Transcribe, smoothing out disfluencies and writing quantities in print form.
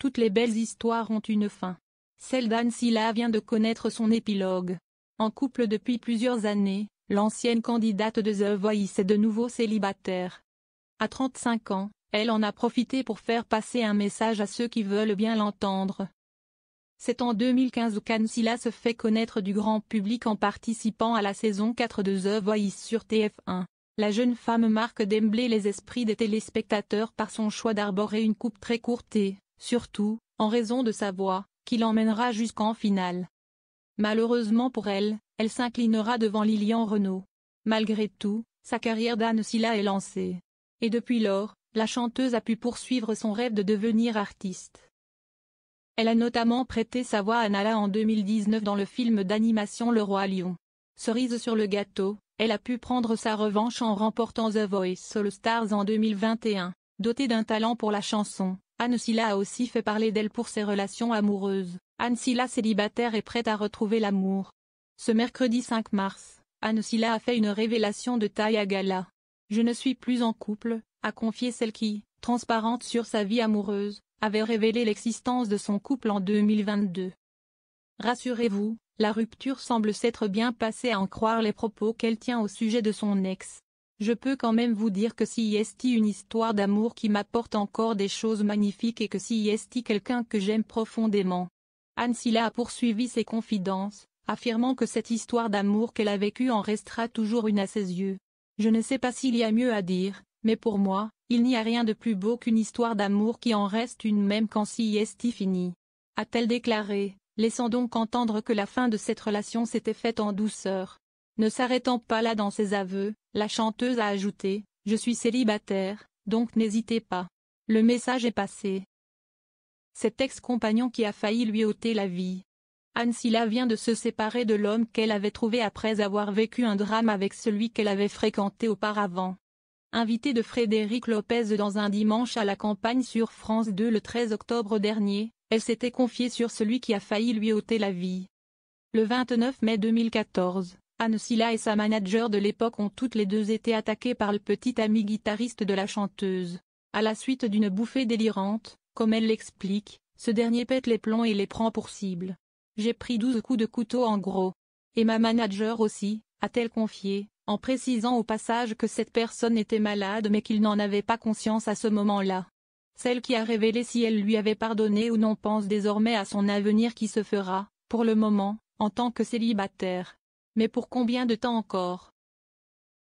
Toutes les belles histoires ont une fin. Celle d'Anne Silla vient de connaître son épilogue. En couple depuis plusieurs années, l'ancienne candidate de The Voice est de nouveau célibataire. À 35 ans, elle en a profité pour faire passer un message à ceux qui veulent bien l'entendre. C'est en 2015 qu'Anne Silla se fait connaître du grand public en participant à la saison 4 de The Voice sur TF1. La jeune femme marque d'emblée les esprits des téléspectateurs par son choix d'arborer une coupe très courte et, surtout, en raison de sa voix, qui l'emmènera jusqu'en finale. Malheureusement pour elle, elle s'inclinera devant Lilian Renaud. Malgré tout, sa carrière d'Anne Silla est lancée. Et depuis lors, la chanteuse a pu poursuivre son rêve de devenir artiste. Elle a notamment prêté sa voix à Nala en 2019 dans le film d'animation Le Roi Lion. Cerise sur le gâteau, elle a pu prendre sa revanche en remportant The Voice All Stars en 2021. Dotée d'un talent pour la chanson, Anne Silla a aussi fait parler d'elle pour ses relations amoureuses. Anne Silla célibataire est prête à retrouver l'amour. Ce mercredi 5 mars, Anne Silla a fait une révélation de taille à gala. « Je ne suis plus en couple », a confié celle qui, transparente sur sa vie amoureuse, avait révélé l'existence de son couple en 2022. Rassurez-vous, la rupture semble s'être bien passée à en croire les propos qu'elle tient au sujet de son ex. Je peux quand même vous dire que si est une histoire d'amour qui m'apporte encore des choses magnifiques et que si est quelqu'un que j'aime profondément. Anne Silla a poursuivi ses confidences, affirmant que cette histoire d'amour qu'elle a vécue en restera toujours une à ses yeux. Je ne sais pas s'il y a mieux à dire, mais pour moi, il n'y a rien de plus beau qu'une histoire d'amour qui en reste une même quand si est finie. A-t-elle déclaré, laissant donc entendre que la fin de cette relation s'était faite en douceur. Ne s'arrêtant pas là dans ses aveux, la chanteuse a ajouté « Je suis célibataire, donc n'hésitez pas. Le message est passé. » Cet ex-compagnon qui a failli lui ôter la vie. Anne Silla vient de se séparer de l'homme qu'elle avait trouvé après avoir vécu un drame avec celui qu'elle avait fréquenté auparavant. Invitée de Frédéric Lopez dans un dimanche à la campagne sur France 2 le 13 octobre dernier, elle s'était confiée sur celui qui a failli lui ôter la vie. Le 29 mai 2014, Anne Silla et sa manager de l'époque ont toutes les deux été attaquées par le petit ami guitariste de la chanteuse. À la suite d'une bouffée délirante, comme elle l'explique, ce dernier pète les plombs et les prend pour cible. « J'ai pris 12 coups de couteau en gros. Et ma manager aussi, a-t-elle confié, en précisant au passage que cette personne était malade mais qu'il n'en avait pas conscience à ce moment-là. Celle qui a révélé si elle lui avait pardonné ou non pense désormais à son avenir qui se fera, pour le moment, en tant que célibataire. Mais pour combien de temps encore ?